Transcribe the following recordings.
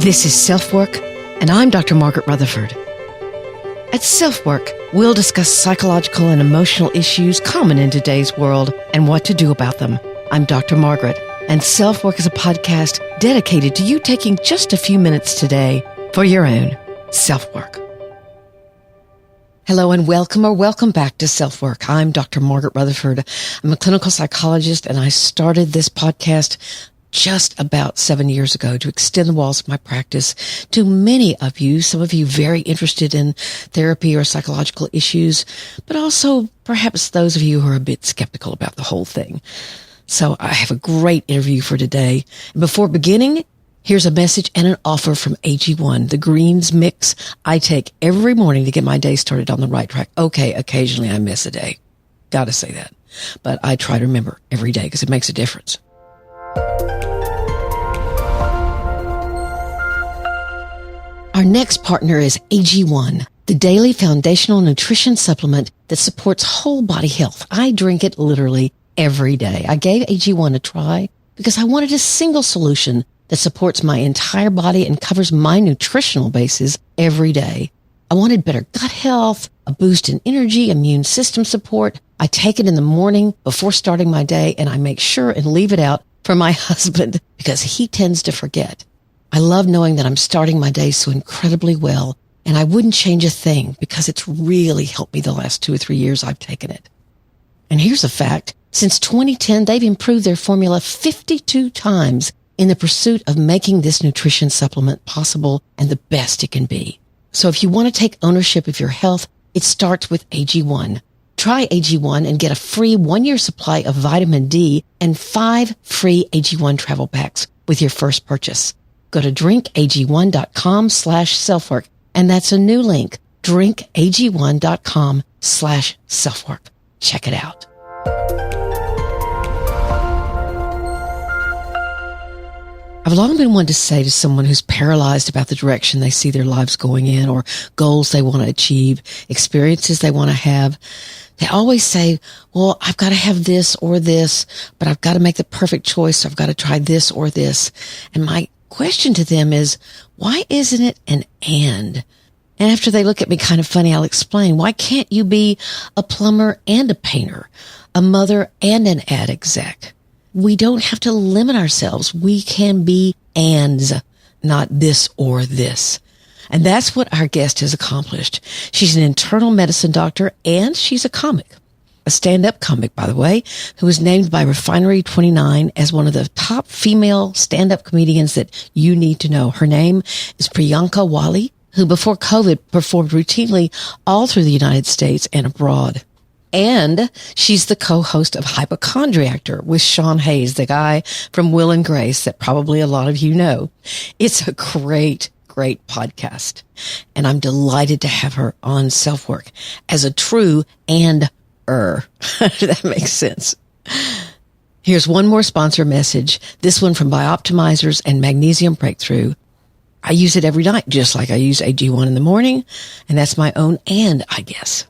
This is SelfWork, and I'm Dr. Margaret Rutherford. At SelfWork, we'll discuss psychological and emotional issues common in today's world and what to do about them. I'm Dr. Margaret, and SelfWork is a podcast dedicated to you taking just a few minutes today for your own self-work. Hello and welcome back to SelfWork. I'm Dr. Margaret Rutherford. I'm a clinical psychologist, and I started this podcast just about 7 years ago to extend the walls of my practice to many of you, some of you very interested in therapy or psychological issues, but also perhaps those of you who are a bit skeptical about the whole thing. So I have a great interview for today. And before beginning, here's a message and an offer from AG1, the greens mix I take every morning to get my day started on the right track. Okay, occasionally I miss a day. Gotta say that. But I try to remember every day because it makes a difference. Our next partner is AG1, the daily foundational nutrition supplement that supports whole body health. I drink it literally every day. I gave AG1 a try because I wanted a single solution that supports my entire body and covers my nutritional bases every day. I wanted better gut health, a boost in energy, immune system support. I take it in the morning before starting my day, and I make sure and leave it out for my husband because he tends to forget. I love knowing that I'm starting my day so incredibly well, and I wouldn't change a thing because it's really helped me the last 2 or 3 years I've taken it. And here's a fact. Since 2010, they've improved their formula 52 times in the pursuit of making this nutrition supplement possible and the best it can be. So if you want to take ownership of your health, it starts with AG1. Try AG1 and get a free 1-year supply of vitamin D and 5 free AG1 travel packs with your first purchase. Go to drinkag1.com/selfwork, and that's a new link, drinkag1.com/selfwork. Check it out. I've long been one to say to someone who's paralyzed about the direction they see their lives going in, or goals they want to achieve, experiences they want to have. They always say, well, I've got to have this or this, but I've got to make the perfect choice. So I've got to try this or this. And my question to them is, why isn't it an and? And after they look at me kind of funny, I'll explain. Why can't you be a plumber and a painter, a mother and an ad exec? We don't have to limit ourselves. We can be ands, not this or this. And that's what our guest has accomplished. She's an internal medicine doctor, and she's a comic. A stand-up comic, by the way, who was named by Refinery29 as one of the top female stand-up comedians that you need to know. Her name is Priyanka Wali, who before COVID performed routinely all through the United States and abroad. And she's the co-host of Hypochondriactor with Sean Hayes, the guy from Will and Grace that probably a lot of you know. It's a great podcast. And I'm delighted to have her on SelfWork as a true that makes sense. Here's one more sponsor message. This one from Optimizers and Magnesium Breakthrough. I use it every night, just like I use AG1 in the morning. And that's my own and, I guess.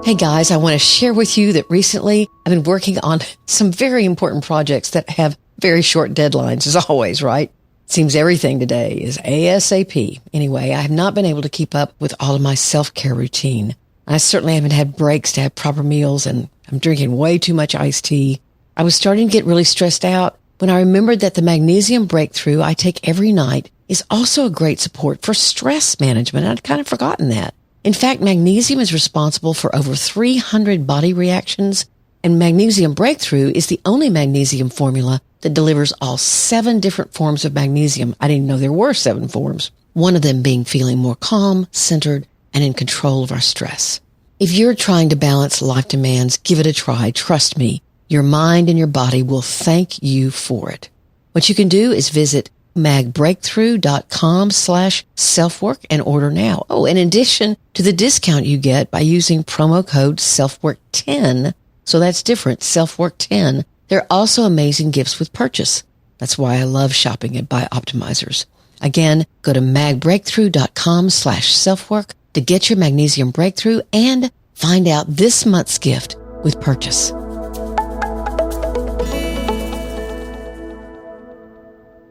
Hey guys, I want to share with you that recently I've been working on some very important projects that have very short deadlines, as always, right? Seems everything today is ASAP. Anyway, I have not been able to keep up with all of my self-care routine. I certainly haven't had breaks to have proper meals, and I'm drinking way too much iced tea. I was starting to get really stressed out when I remembered that the Magnesium Breakthrough I take every night is also a great support for stress management. I'd kind of forgotten that. In fact, magnesium is responsible for over 300 body reactions, and Magnesium Breakthrough is the only magnesium formula that delivers all 7 different forms of magnesium. I didn't know there were 7 forms. One of them being feeling more calm, centered, and in control of our stress. If you're trying to balance life demands, give it a try. Trust me, your mind and your body will thank you for it. What you can do is visit magbreakthrough.com/selfwork and order now. Oh, in addition to the discount you get by using promo code SelfWork10, so that's different, SelfWork10, there are also amazing gifts with purchase. That's why I love shopping at Optimizers. Again, go to magbreakthrough.com/selfwork to get your Magnesium Breakthrough and find out this month's gift with purchase.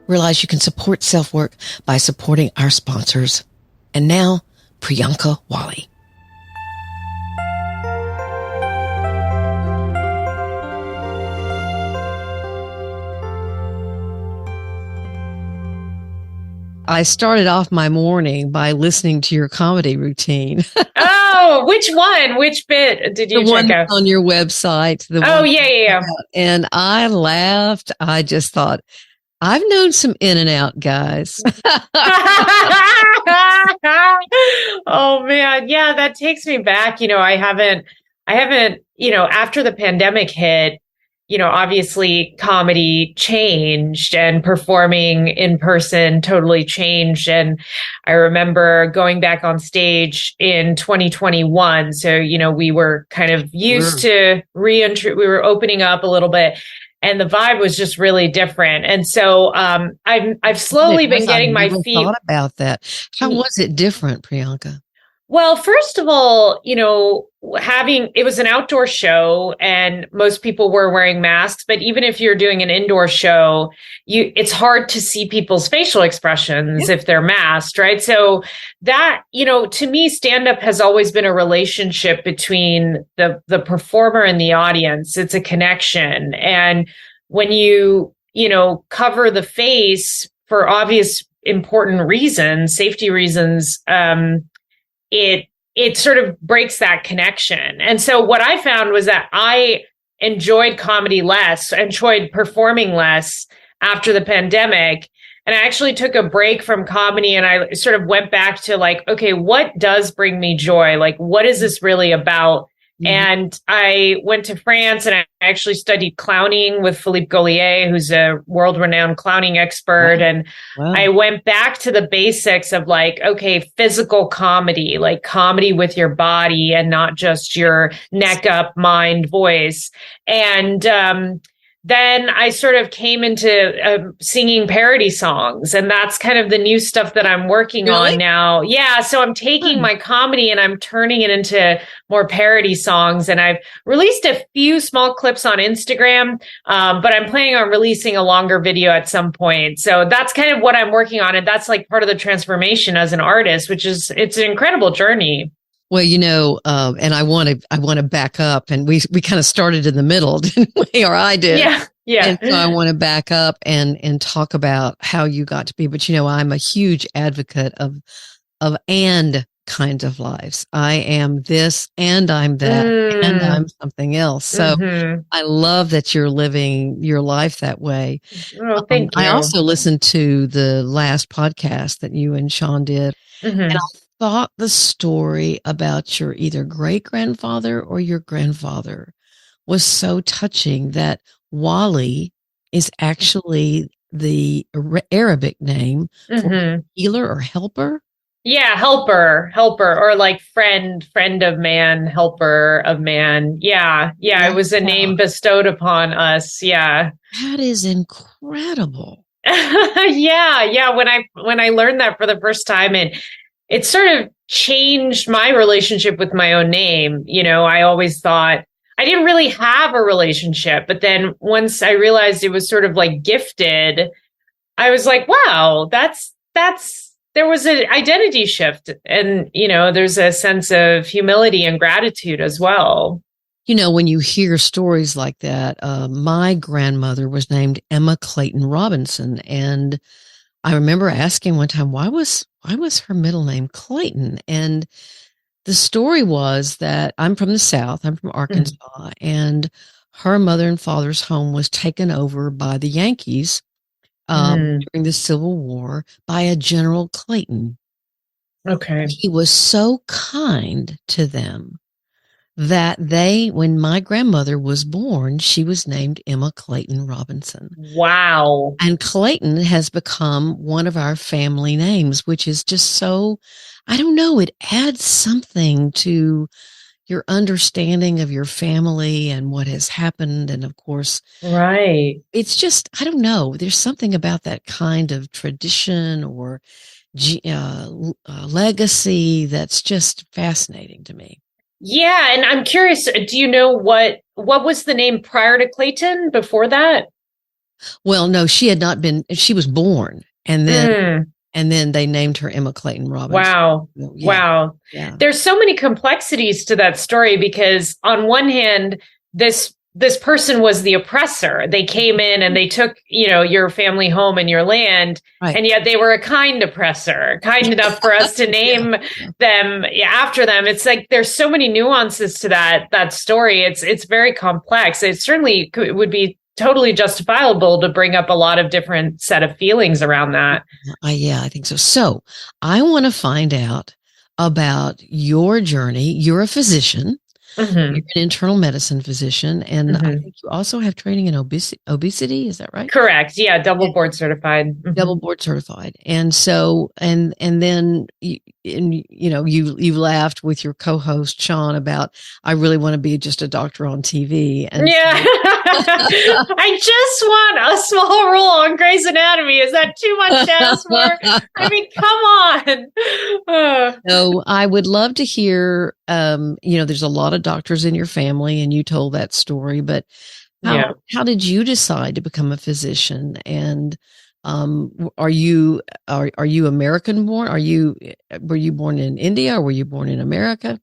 Realize you can support self-work by supporting our sponsors. And now, Priyanka Wali. I started off my morning by listening to your comedy routine. Oh, which one? Which bit did you check out? On your website. Yeah. And I laughed. I just thought, I've known some in and out guys. Oh man. Yeah, that takes me back. I haven't, after the pandemic hit, obviously comedy changed and performing in person totally changed. And I remember going back on stage in 2021. So, we were kind of used to we were opening up a little bit. And the vibe was just really different. And so I've slowly been getting my feet. Thought about that. How was it different, Priyanka? Well, first of all, it was an outdoor show and most people were wearing masks. But even if you're doing an indoor show, it's hard to see people's facial expressions if they're masked, right? So that, to me, stand-up has always been a relationship between the performer and the audience. It's a connection. And when you cover the face for obvious important reasons, safety reasons, it sort of breaks that connection. And so what I found was that I enjoyed comedy less, enjoyed performing less after the pandemic. And I actually took a break from comedy and I sort of went back to like, okay, what does bring me joy? Like, what is this really about? Mm-hmm. And I went to France and I actually studied clowning with Philippe Gaulier, who's a world-renowned clowning expert. Wow. And I went back to the basics of like, okay, physical comedy, like comedy with your body and not just your neck up, mind, voice. And then I sort of came into singing parody songs, and that's kind of the new stuff that I'm working on now. Yeah, so I'm taking my comedy and I'm turning it into more parody songs, and I've released a few small clips on Instagram, but I'm planning on releasing a longer video at some point. So that's kind of what I'm working on, and that's like part of the transformation as an artist, it's an incredible journey. Well, and I want to back up, and we kind of started in the middle, didn't we? Or I did. Yeah. And so I want to back up and talk about how you got to be. But I'm a huge advocate of and kind of lives. I am this and I'm that and I'm something else. So I love that you're living your life that way. Oh, thank you. I also listened to the last podcast that you and Sean did, and I thought the story about your either great grandfather or your grandfather was so touching. That Wali is actually the Arabic name for healer or helper. Yeah, helper, or like friend of man, helper of man. Yeah. It was a name bestowed upon us. Yeah. That is incredible. Yeah. When I learned that for the first time, and it sort of changed my relationship with my own name. I always thought I didn't really have a relationship, but then once I realized it was sort of like gifted, I was like, wow, there was an identity shift. And, there's a sense of humility and gratitude as well. When you hear stories like that, my grandmother was named Emma Clayton Robinson. And I remember asking one time, why was her middle name Clayton? And the story was that I'm from the South. I'm from Arkansas, and her mother and father's home was taken over by the Yankees during the Civil War by a General Clayton. Okay. He was so kind to them that when my grandmother was born, she was named Emma Clayton Robinson. Wow. And Clayton has become one of our family names, which is just so, I don't know, it adds something to your understanding of your family and what has happened. And of course, right. It's just, I don't know, there's something about that kind of tradition or legacy that's just fascinating to me. Yeah. And I'm curious, do you know what was the name prior to Clayton before that? Well, no, she had not been. She was born, and then they named her Emma Clayton Robinson. Wow. Yeah. Wow. Yeah. There's so many complexities to that story because on one hand, this person was the oppressor. They came in and they took, your family home and your land, Right. and yet they were a kind oppressor, kind enough for us to name them after them. It's like there's so many nuances to that story. It's very complex. It certainly would be totally justifiable to bring up a lot of different set of feelings around that. Yeah, I think so. So I want to find out about your journey. You're a physician. Mm-hmm. You're an internal medicine physician, and I think you also have training in obesity. Is that right? Correct. Yeah, double board certified. Mm-hmm. Double board certified. And so, and then you laughed with your co-host Sean about I really want to be just a doctor on TV. And yeah. I just want a small role on Grey's Anatomy. Is that too much to ask for? I mean, come on. So I would love to hear, there's a lot of doctors in your family and you told that story, but how did you decide to become a physician? And are you American born? Were you born in India or were you born in America?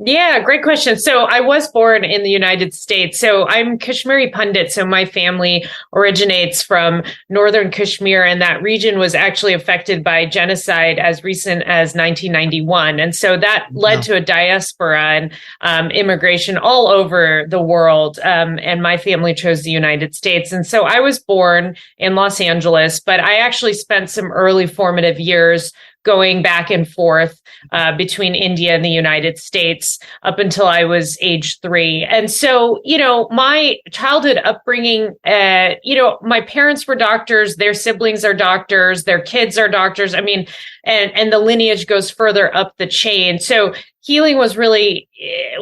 Yeah, great question. So I was born in the United States. So I'm Kashmiri Pandit. So my family originates from northern Kashmir, and that region was actually affected by genocide as recent as 1991. And so that led to a diaspora and immigration all over the world. And my family chose the United States. And so I was born in Los Angeles, but I actually spent some early formative years going back and forth between India and the United States up until I was age 3. And so, my childhood upbringing, my parents were doctors, their siblings are doctors, their kids are doctors. I mean, and the lineage goes further up the chain. So healing was really,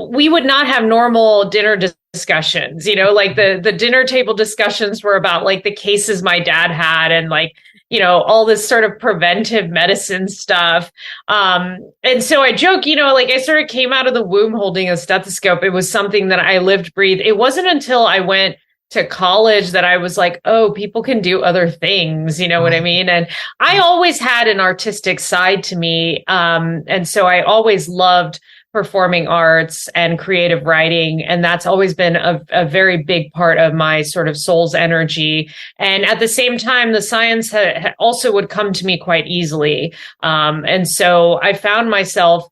we would not have normal dinner discussions, like the dinner table discussions were about like the cases my dad had and like, all this sort of preventive medicine stuff. And so I joke, like I sort of came out of the womb holding a stethoscope. It was something that I lived, breathed. It wasn't until I went to college that I was like, oh, people can do other things. You know what I mean? And I always had an artistic side to me. And so I always loved performing arts and creative writing. And that's always been a very big part of my sort of soul's energy. And at the same time, the science also would come to me quite easily. And so I found myself,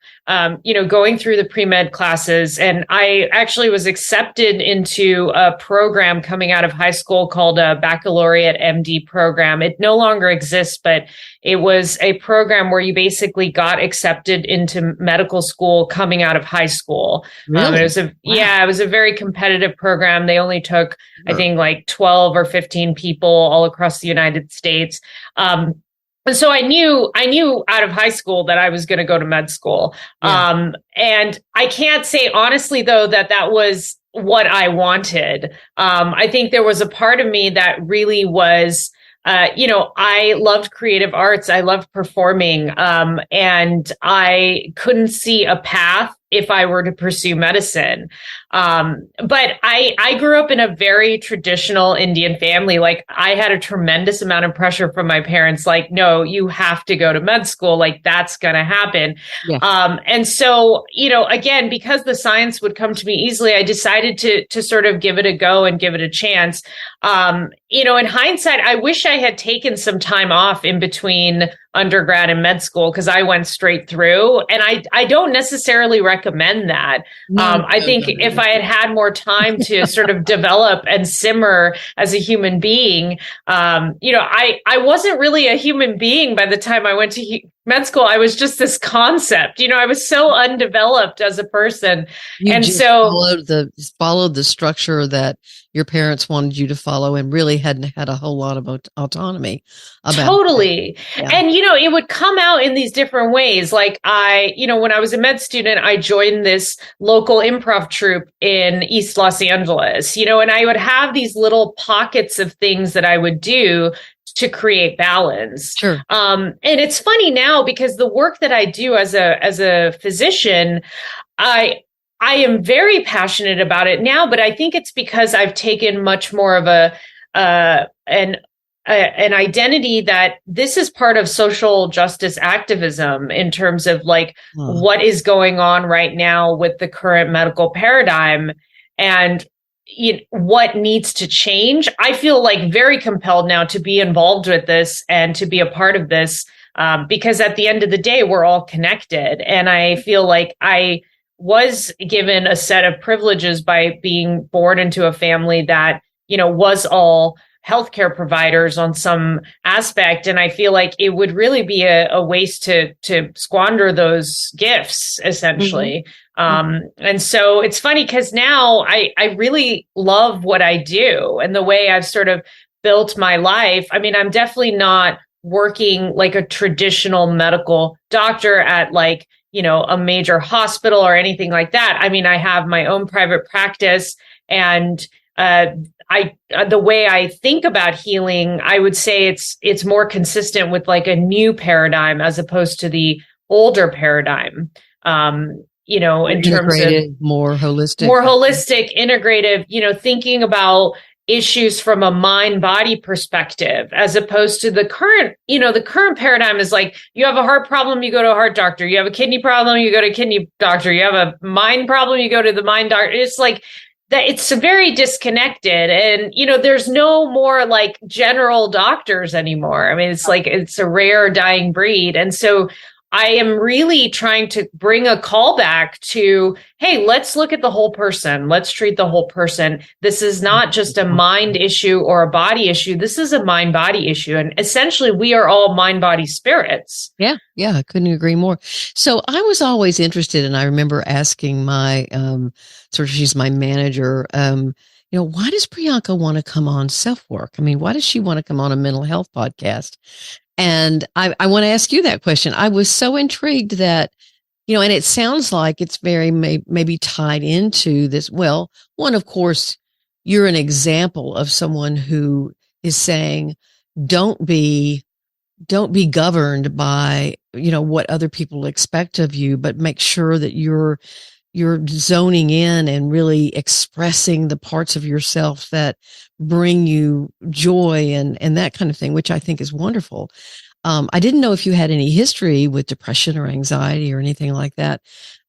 going through the pre-med classes, and I actually was accepted into a program coming out of high school called a baccalaureate MD program. It no longer exists, but it was a program where you basically got accepted into medical school coming out of high school. Really? It was a very competitive program. They only took, I think, like 12 or 15 people all across the United States. And so I knew out of high school that I was going to go to med school. Yeah. And I can't say honestly, though, that was what I wanted. I think there was a part of me that really was, I loved creative arts. I loved performing. And I couldn't see a path if I were to pursue medicine. But I grew up in a very traditional Indian family. Like I had a tremendous amount of pressure from my parents. Like, no, you have to go to med school. Like that's going to happen. Yeah. And so, again, because the science would come to me easily, I decided to sort of give it a go and give it a chance. In hindsight, I wish I had taken some time off in between undergrad and med school because I went straight through, and I don't necessarily recommend that. I think if I had more time to sort of develop and simmer as a human being, I wasn't really a human being by the time I went to med school. I was just this concept, I was so undeveloped as a person. You followed the structure that your parents wanted you to follow and really hadn't had a whole lot of autonomy about totally. Yeah. And, it would come out in these different ways. Like when I was a med student, I joined this local improv troupe in East Los Angeles, and I would have these little pockets of things that I would do to create balance. Sure. And it's funny now because the work that I do as a physician, I am very passionate about it now, but I think it's because I've taken much more of a an identity that this is part of social justice activism in terms of like what is going on right now with the current medical paradigm and what needs to change. I feel like very compelled now to be involved with this and to be a part of this because at the end of the day, we're all connected. And I feel like I was given a set of privileges by being born into a family that, was all healthcare providers on some aspect. And I feel like it would really be a waste to squander those gifts, essentially. And so it's funny because now I really love what I do and the way I've sort of built my life. I mean, I'm definitely not working like a traditional medical doctor at like, a major hospital or anything like that. I mean, I have my own private practice and the way I think about healing, I would say it's more consistent with like a new paradigm as opposed to the older paradigm. In terms of more holistic, integrative, thinking about issues from a mind-body perspective, as opposed to the current paradigm is like, you have a heart problem, you go to a heart doctor. You have a kidney problem, you go to a kidney doctor. You have a mind problem, you go to the mind doctor. It's like that. It's very disconnected. And, there's no more like general doctors anymore. I mean, it's like, it's a rare dying breed. And so I am really trying to bring a call back to, hey, let's look at the whole person. Let's treat the whole person. This is not just a mind issue or a body issue. This is a mind-body issue. And essentially, we are all mind-body spirits. Yeah, I couldn't agree more. So I was always interested, and I remember asking my, she's my manager, why does Priyanka want to come on SelfWork? I mean, why does she want to come on a mental health podcast? And I want to ask you that question. I was so intrigued that, and it sounds like it's very maybe tied into this. Well, one, of course, you're an example of someone who is saying, don't be governed by, what other people expect of you, but make sure that you're zoning in and really expressing the parts of yourself that bring you joy and that kind of thing, which I think is wonderful. I didn't know if you had any history with depression or anxiety or anything like that,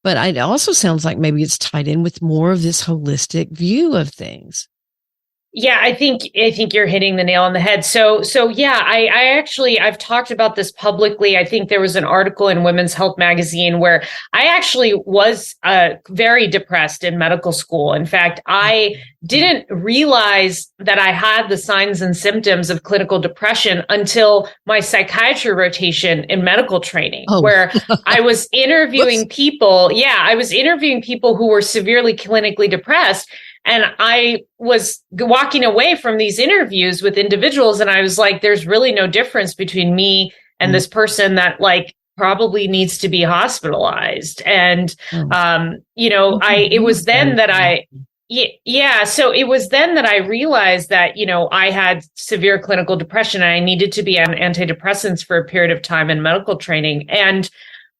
but it also sounds like maybe it's tied in with more of this holistic view of things. Yeah, I think you're hitting the nail on the head. So yeah, I've talked about this publicly. I think there was an article in Women's Health magazine where I actually was very depressed in medical school. In fact, I didn't realize that I had the signs and symptoms of clinical depression until my psychiatry rotation in medical training, where I was interviewing people. Yeah, I was interviewing people who were severely clinically depressed. And I was walking away from these interviews with individuals and I was like, there's really no difference between me and this person that like probably needs to be hospitalized. And, it was then that I realized that, I had severe clinical depression and I needed to be on antidepressants for a period of time in medical training. And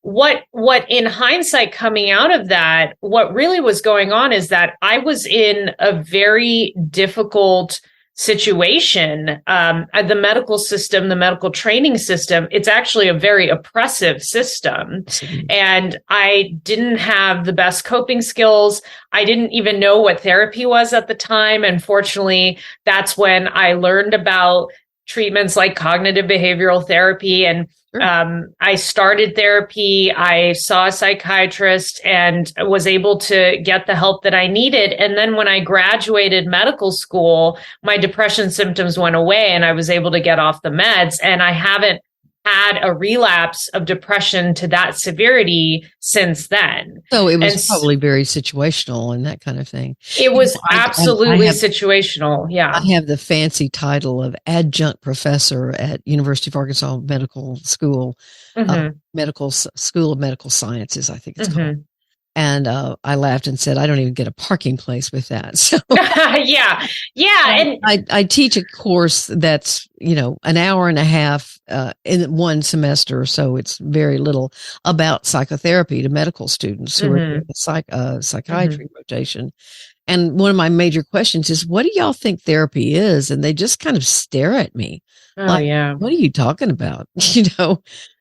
what in hindsight coming out of that, what really was going on is that I was in a very difficult situation. The medical system, the medical training system, it's actually a very oppressive system. And I didn't have the best coping skills. I didn't even know what therapy was at the time. And fortunately, that's when I learned about treatments like cognitive behavioral therapy. And I started therapy. I saw a psychiatrist and was able to get the help that I needed. And then when I graduated medical school, my depression symptoms went away and I was able to get off the meds. And I haven't had a relapse of depression to that severity since then. So it was probably very situational and that kind of thing. It was absolutely situational. Yeah. I have the fancy title of adjunct professor at University of Arkansas Medical School, Medical School of Medical Sciences, I think it's called. And I laughed and said, I don't even get a parking place with that. So yeah. And I teach a course that's, an hour and a half in one semester. So it's very little about psychotherapy to medical students who are doing a psychiatry rotation. And one of my major questions is, what do y'all think therapy is? And they just kind of stare at me. Oh, Like, yeah. what are you talking about?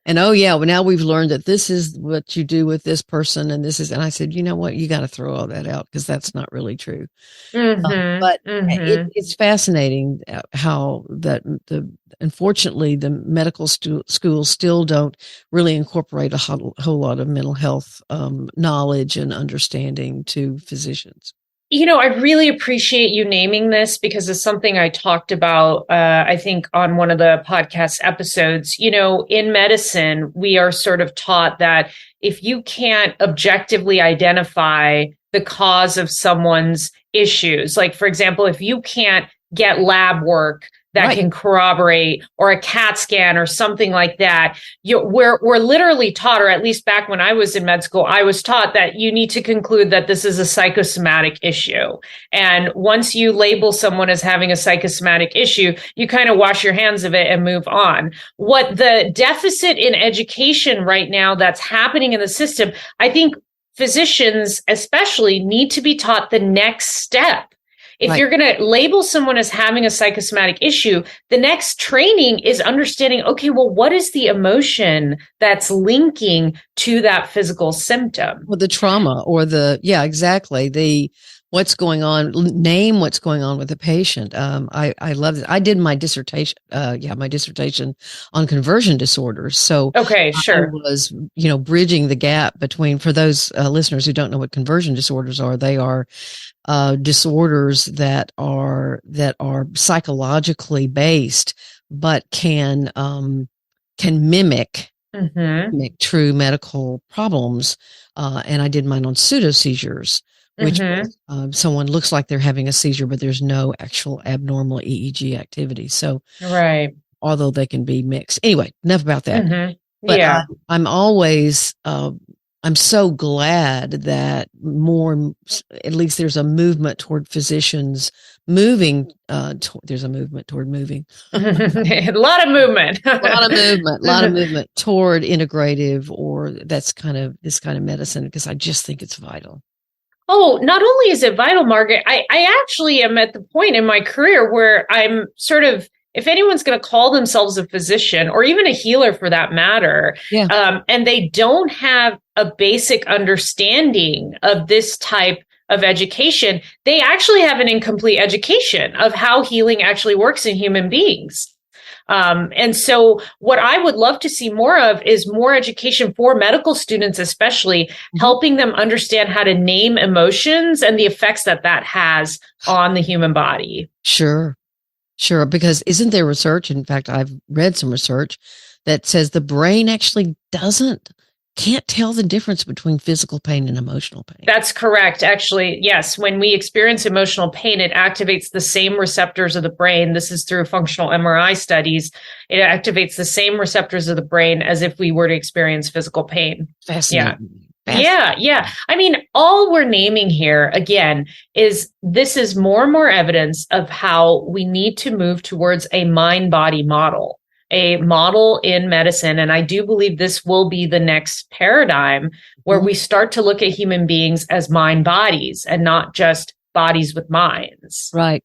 And oh yeah, well now we've learned that this is what you do with this person and and I said, you know what? You got to throw all that out because that's not really true. But it's fascinating how unfortunately the medical schools still don't really incorporate a whole lot of mental health knowledge and understanding to physicians. I really appreciate you naming this because it's something I talked about, I think, on one of the podcast episodes. In medicine, we are sort of taught that if you can't objectively identify the cause of someone's issues, like, for example, if you can't get lab work that can corroborate, or a CAT scan or something like that, we're literally taught, or at least back when I was in med school, I was taught that you need to conclude that this is a psychosomatic issue. And once you label someone as having a psychosomatic issue, you kind of wash your hands of it and move on. What the deficit in education right now that's happening in the system, I think physicians especially need to be taught the next step. If you're going to label someone as having a psychosomatic issue, the next training is understanding, okay, well, what is the emotion that's linking to that physical symptom? Well, the trauma or exactly. What's going on, name what's going on with the patient. I love it. I did my dissertation, on conversion disorders. So okay, sure. I was, bridging the gap between, for those listeners who don't know what conversion disorders are, they are disorders that are psychologically based, but can mimic true medical problems. And I did mine on pseudo seizures, which someone looks like they're having a seizure, but there's no actual abnormal EEG activity. So, although they can be mixed. Anyway, enough about that. But I'm always, I'm so glad that at least there's a movement toward physicians moving. There's a movement toward moving. A lot of movement. A lot of movement toward integrative or this kind of medicine, because I just think it's vital. Oh, not only is it vital, Margaret, I actually am at the point in my career where I'm sort of, if anyone's going to call themselves a physician or even a healer for that matter, and they don't have a basic understanding of this type of education, they actually have an incomplete education of how healing actually works in human beings. And so what I would love to see more of is more education for medical students, especially helping them understand how to name emotions and the effects that has on the human body. Sure. Because isn't there research? In fact, I've read some research that says the brain actually can't tell the difference between physical pain and emotional pain. That's correct. Actually, yes. When we experience emotional pain, it activates the same receptors of the brain. This is through functional MRI studies. It activates the same receptors of the brain as if we were to experience physical pain. Fascinating. Yeah. I mean, all we're naming here, again, is this is more and more evidence of how we need to move towards a mind-body model, a model in medicine. And I do believe this will be the next paradigm where we start to look at human beings as mind bodies and not just bodies with minds. Right.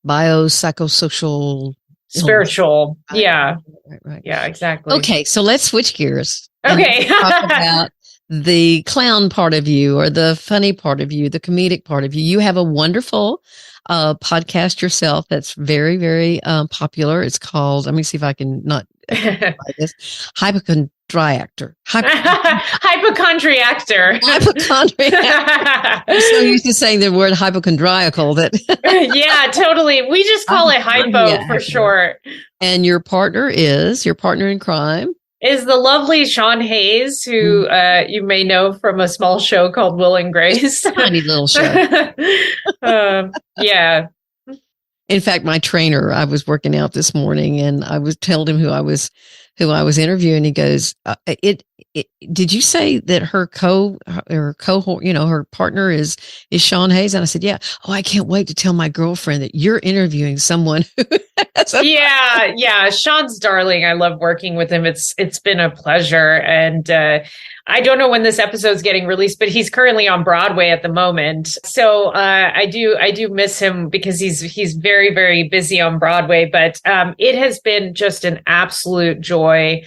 Biopsychosocial. Spiritual. Yeah. Right. Yeah, exactly. Okay. So let's switch gears. Okay. Talk about the clown part of you or the funny part of you, the comedic part of you. You have a wonderful podcast yourself that's very, very popular. It's called, let me see if I can not this, Hypochondriactor. Hypochondriactor. I'm so used to saying the word hypochondriacal that. Yeah, totally. We just call it hypo for short. And your partner in crime is the lovely Sean Hayes, who you may know from a small show called Will and Grace. Tiny little show. Yeah. In fact, my trainer, I was working out this morning and I was telling him who I was who I was interviewing. He goes, did you say that her cohort, her partner is Sean Hayes? And I said, yeah. Oh, I can't wait to tell my girlfriend that you're interviewing someone who has a Yeah. Sean's darling. I love working with him. It's been a pleasure. And I don't know when this episode's getting released, but he's currently on Broadway at the moment. So I do miss him because he's very, very busy on Broadway. But it has been just an absolute joy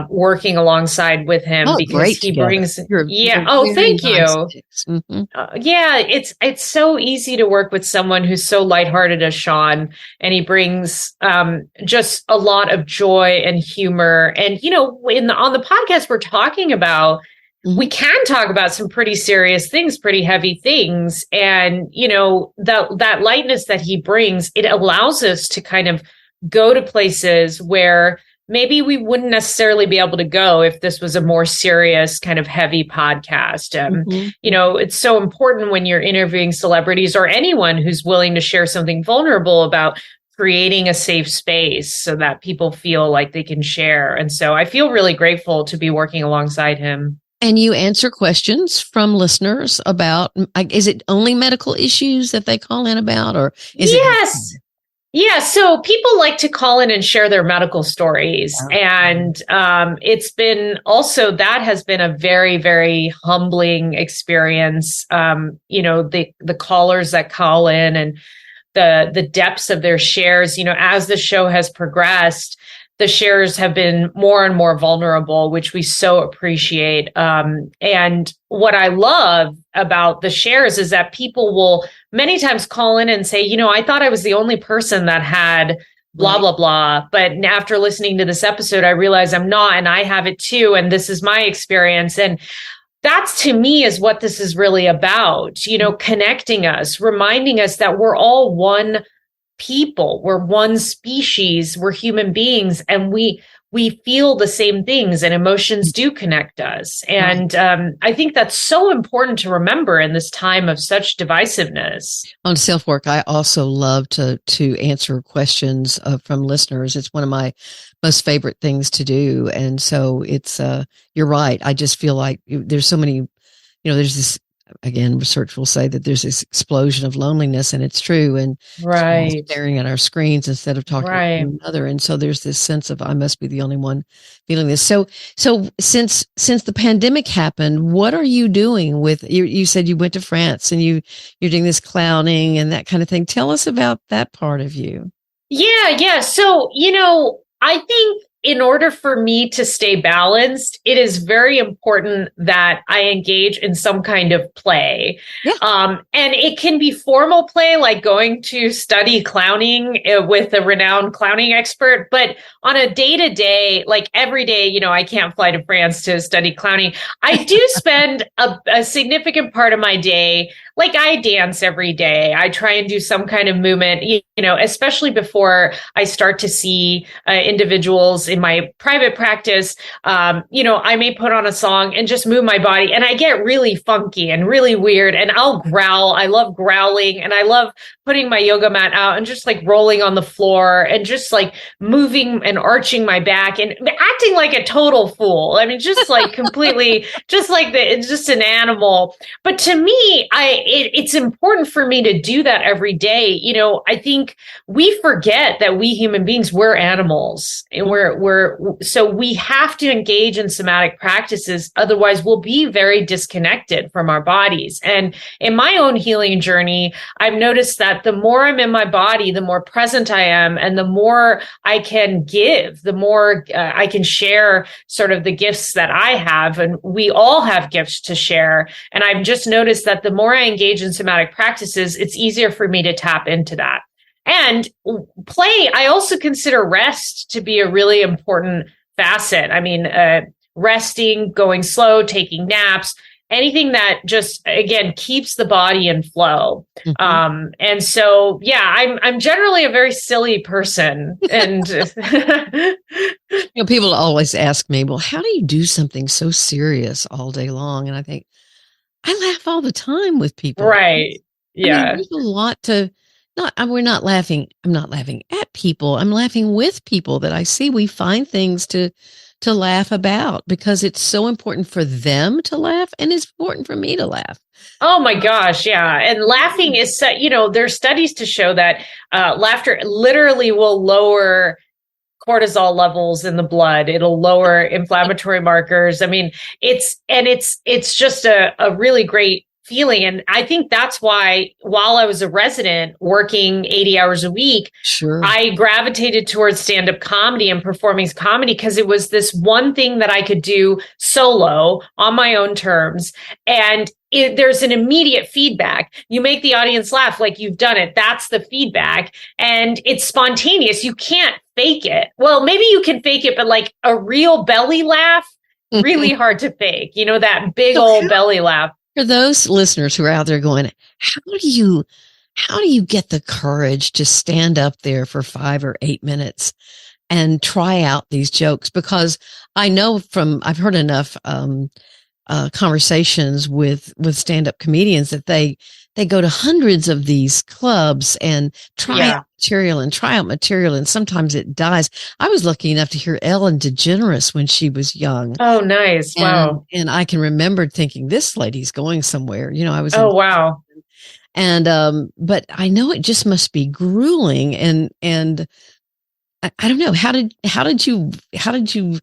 working alongside with him because he brings thank you. Mm-hmm. It's so easy to work with someone who's so lighthearted as Sean, and he brings just a lot of joy and humor. And on the podcast we're talking about, we can talk about some pretty serious things, pretty heavy things, and that lightness that he brings, it allows us to kind of go to places where maybe we wouldn't necessarily be able to go if this was a more serious kind of heavy podcast. It's so important when you're interviewing celebrities or anyone who's willing to share something vulnerable about creating a safe space so that people feel like they can share. And so I feel really grateful to be working alongside him. And you answer questions from listeners about, is it only medical issues that they call in about, or is Yes. Yeah, so people like to call in and share their medical stories. And it's been also, that has been a very, very humbling experience. The callers that call in and the depths of their shares, as the show has progressed, the shares have been more and more vulnerable, which we so appreciate. And what I love about the shares is that people will many times call in and say, I thought I was the only person that had blah, blah, blah. But after listening to this episode, I realize I'm not, and I have it too. And this is my experience. And that's, to me, is what this is really about, connecting us, reminding us that we're all one people, we're one species, we're human beings, and we feel the same things, and emotions do connect us. And I think that's so important to remember in this time of such divisiveness. On SelfWork, I also love to answer questions from listeners. It's one of my most favorite things to do. And so it's, you're right. I just feel like there's so many, there's this, again, research will say that there's this explosion of loneliness, and it's true. And staring at our screens instead of talking to one another. And so there's this sense of, I must be the only one feeling this. So since the pandemic happened, what are you doing with, you said you went to France and you're doing this clowning and that kind of thing. Tell us about that part of you. Yeah. So, I think in order for me to stay balanced, it is very important that I engage in some kind of play. Yeah. And it can be formal play, like going to study clowning with a renowned clowning expert. But on a day-to-day, like every day, I can't fly to France to study clowning. I do spend a significant part of my day, like I dance every day. I try and do some kind of movement, especially before I start to see individuals in my private practice. I may put on a song and just move my body, and I get really funky and really weird, and I'll growl. I love growling, and I love putting my yoga mat out and just like rolling on the floor and just like moving and arching my back and acting like a total fool. I mean, just like completely, just an animal. But to me, it's important for me to do that every day. I think we forget that we human beings, we're animals, and so we have to engage in somatic practices. Otherwise, we'll be very disconnected from our bodies. And in my own healing journey, I've noticed that the more I'm in my body, the more present I am, and the more I can give, the more I can share sort of the gifts that I have. And we all have gifts to share. And I've just noticed that the more I engage in somatic practices, it's easier for me to tap into that. And play, I also consider rest to be a really important facet. I mean, resting, going slow, taking naps, anything that just, again, keeps the body in flow. Mm-hmm. And so, yeah, I'm generally a very silly person. And people always ask me, well, how do you do something so serious all day long? And I think, I laugh all the time with people. Right. Yeah. There's a lot to, we're not laughing. I'm not laughing at people. I'm laughing with people that I see. We find things to laugh about because it's so important for them to laugh, and it's important for me to laugh. Oh my gosh, yeah. And laughing is, there's studies to show that laughter literally will lower cortisol levels in the blood. It'll lower inflammatory markers. I mean, it's just a really great feeling. And I think that's why while I was a resident working 80 hours a week, sure, I gravitated towards stand-up comedy and performing comedy because it was this one thing that I could do solo on my own terms. And there's an immediate feedback. You make the audience laugh like you've done it. That's the feedback. And it's spontaneous. You can't fake it. Well, maybe you can fake it, but like a real belly laugh, really hard to fake. That big old belly laugh. For those listeners who are out there going, how do you get the courage to stand up there for 5 or 8 minutes and try out these jokes? Because I know I've heard enough conversations with stand-up comedians that they go to hundreds of these clubs and try out material, and sometimes it dies. I was lucky enough to hear Ellen DeGeneres when she was young. Oh, nice. Wow. And I can remember thinking, this lady's going somewhere. I was wow. And but I know it just must be grueling, and I don't know, how did you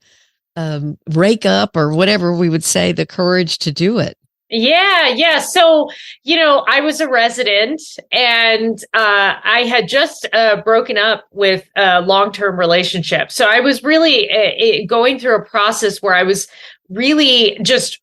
rake up, or whatever we would say, the courage to do it? Yeah. So, I was a resident, and I had just broken up with a long-term relationship. So I was really going through a process where I was really just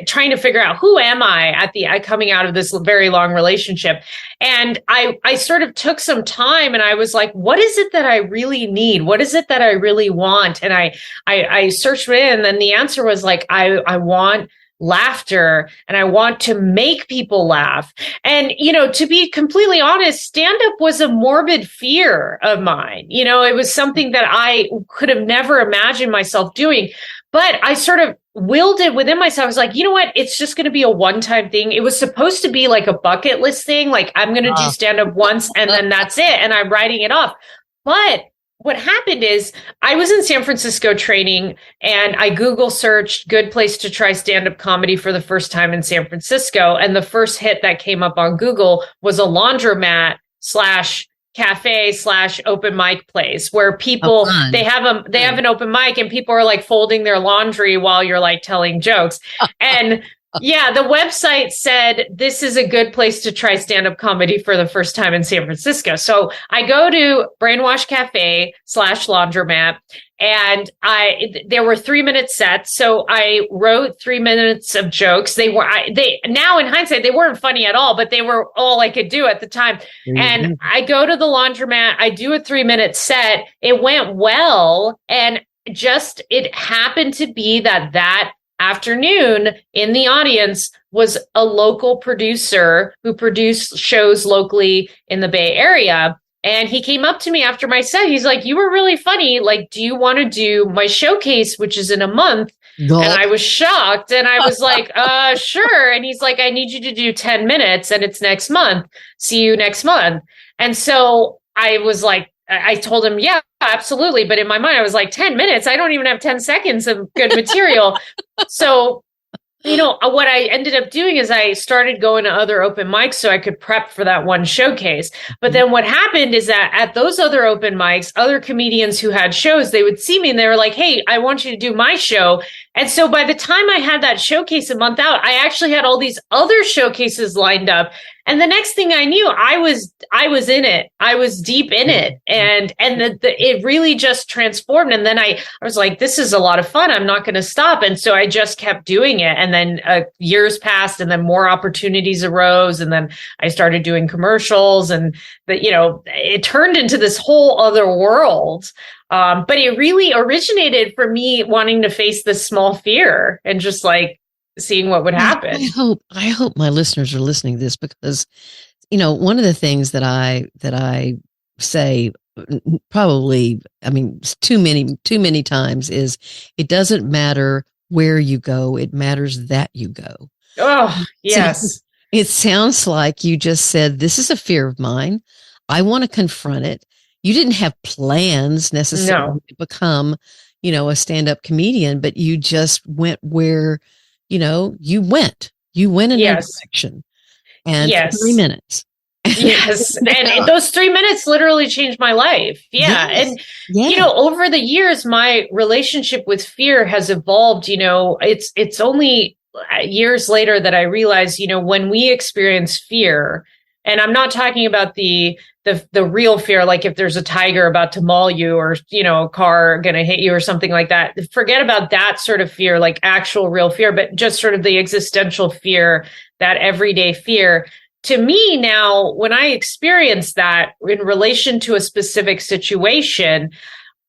trying to figure out, who am I coming out of this very long relationship. And I sort of took some time, and I was like, what is it that I really need? What is it that I really want? And I searched it, and then the answer was like, I want laughter, and I want to make people laugh. And, to be completely honest, stand-up was a morbid fear of mine. It was something that I could have never imagined myself doing, but I sort of willed it within myself. I was like, you know what? It's just going to be a one-time thing. It was supposed to be like a bucket list thing. Like, I'm going to do stand-up once, and then that's it. And I'm writing it off. But what happened is I was in San Francisco training, and I Google searched good place to try stand-up comedy for the first time in San Francisco. And the first hit that came up on Google was a laundromat / cafe / open mic place where people, they have an open mic, and people are like folding their laundry while you're like telling jokes. And yeah, the website said this is a good place to try stand-up comedy for the first time in San Francisco. So I go to Brainwash Cafe / laundromat, and there were 3-minute sets. So I wrote 3 minutes of jokes. Now in hindsight, they weren't funny at all, but they were all I could do at the time. Mm-hmm. And I go to the laundromat, I do a 3-minute set. It went well. And it happened to be that afternoon in the audience was a local producer who produced shows locally in the Bay Area. And he came up to me after my set. He's like, you were really funny. Like, do you want to do my showcase, which is in a month? No. And I was shocked. And I was like, sure. And he's like, I need you to do 10 minutes, and it's next month. See you next month. And so I was like, I told him, yeah, absolutely. But in my mind, I was like, 10 minutes? I don't even have 10 seconds of good material. So, what I ended up doing is I started going to other open mics so I could prep for that one showcase. But then what happened is that at those other open mics, other comedians who had shows, they would see me and they were like, hey, I want you to do my show. And so by the time I had that showcase a month out, I actually had all these other showcases lined up. And the next thing I knew, I was in it. I was deep in it. And it really just transformed. And then I was like, this is a lot of fun. I'm not going to stop. And so I just kept doing it. And then years passed, and then more opportunities arose. And then I started doing commercials, and it turned into this whole other world. But it really originated for me wanting to face this small fear and just like seeing what would happen. I hope my listeners are listening to this, because, one of the things that I say probably, too many times is, it doesn't matter where you go. It matters that you go. Oh, yes. So it sounds like you just said, this is a fear of mine. I want to confront it. You didn't have plans necessarily to become, a stand-up comedian, but you just went where, you went in that direction. And 3 minutes. Yes. And those 3 minutes literally changed my life. Yeah. Yes. And, over the years, my relationship with fear has evolved. It's only years later that I realized, when we experience fear, and I'm not talking about the real fear, like if there's a tiger about to maul you or, a car going to hit you or something like that. Forget about that sort of fear, like actual real fear, but just sort of the existential fear, that everyday fear. To me now, when I experience that in relation to a specific situation,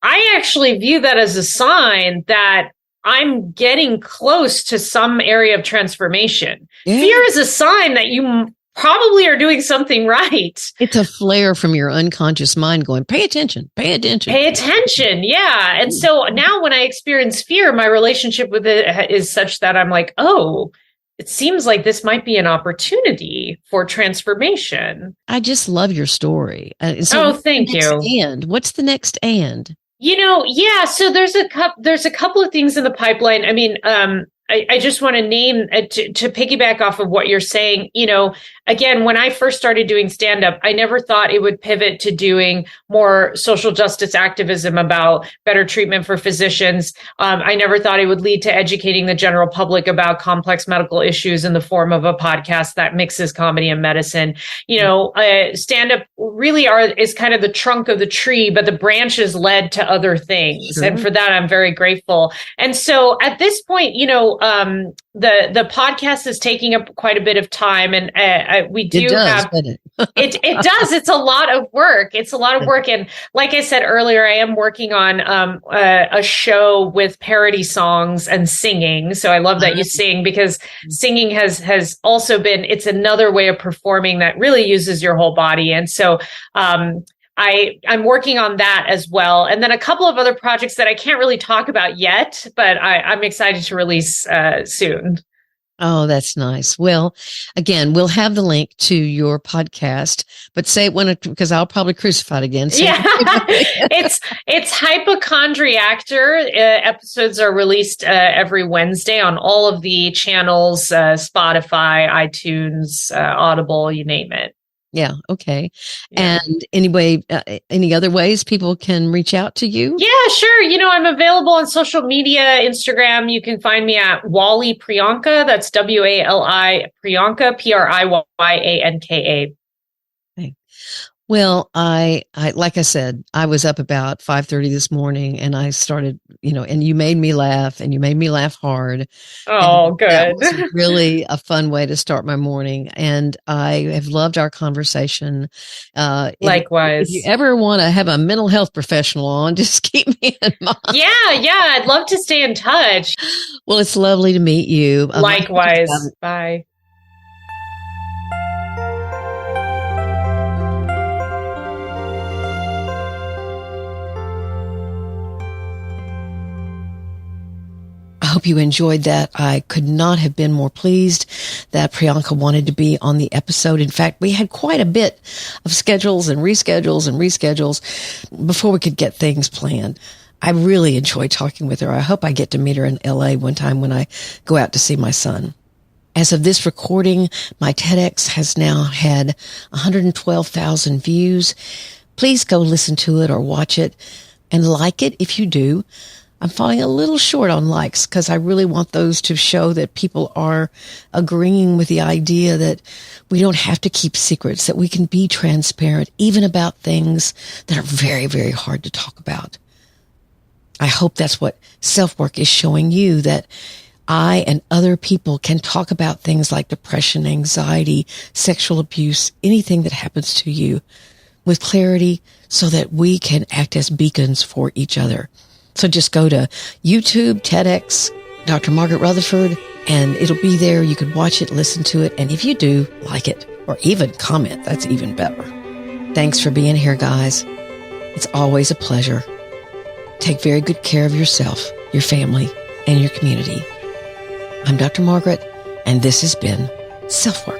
I actually view that as a sign that I'm getting close to some area of transformation. Yeah. Fear is a sign that you probably are doing something right. It's a flare from your unconscious mind going, pay attention, pay attention. Pay attention. Yeah. And so now when I experience fear, my relationship with it is such that I'm like, oh, it seems like this might be an opportunity for transformation. I just love your story. Thank you. And what's the next and? So there's a couple of things in the pipeline. I mean, I just want to name to piggyback off of what you're saying. Again, when I first started doing stand-up, I never thought it would pivot to doing more social justice activism about better treatment for physicians. I never thought it would lead to educating the general public about complex medical issues in the form of a podcast that mixes comedy and medicine. Stand-up really is kind of the trunk of the tree, but the branches led to other things. Sure. And for that, I'm very grateful. And so at this point, the podcast is taking up quite a bit of time, and we do have it does. It's a lot of work. And like I said earlier, I am working on a show with parody songs and singing. So I love that you sing, because singing has also been, it's another way of performing that really uses your whole body. And so I'm working on that as well. And then a couple of other projects that I can't really talk about yet, but I'm excited to release soon. Oh, that's nice. Well, again, we'll have the link to your podcast, but say it because I'll probably crucify it again. So It's Hypochondriactor. Episodes are released every Wednesday on all of the channels, Spotify, iTunes, Audible, you name it. Yeah. Okay. Yeah. And anyway, any other ways people can reach out to you? Yeah, sure. I'm available on social media, Instagram. You can find me at Wali Priyanka. That's WALI Priyanka, PRIYANKA. Okay. Well, I like I said, I was up about 5:30 this morning, and I started, and you made me laugh, and you made me laugh hard. Oh, good. That was really a fun way to start my morning, and I have loved our conversation. Likewise. If you ever want to have a mental health professional on, just keep me in mind. Yeah, I'd love to stay in touch. Well, it's lovely to meet you. Likewise. Bye. I hope you enjoyed that. I could not have been more pleased that Priyanka wanted to be on the episode. In fact, we had quite a bit of schedules and reschedules before we could get things planned. I really enjoyed talking with her. I hope I get to meet her in LA one time when I go out to see my son. As of this recording, my TEDx has now had 112,000 views. Please go listen to it or watch it and like it if you do. I'm falling a little short on likes because I really want those to show that people are agreeing with the idea that we don't have to keep secrets, that we can be transparent even about things that are very, very hard to talk about. I hope that's what SelfWork is showing you, that I and other people can talk about things like depression, anxiety, sexual abuse, anything that happens to you with clarity so that we can act as beacons for each other. So just go to YouTube, TEDx, Dr. Margaret Rutherford, and it'll be there. You can watch it, listen to it. And if you do, like it or even comment. That's even better. Thanks for being here, guys. It's always a pleasure. Take very good care of yourself, your family, and your community. I'm Dr. Margaret, and this has been SelfWork.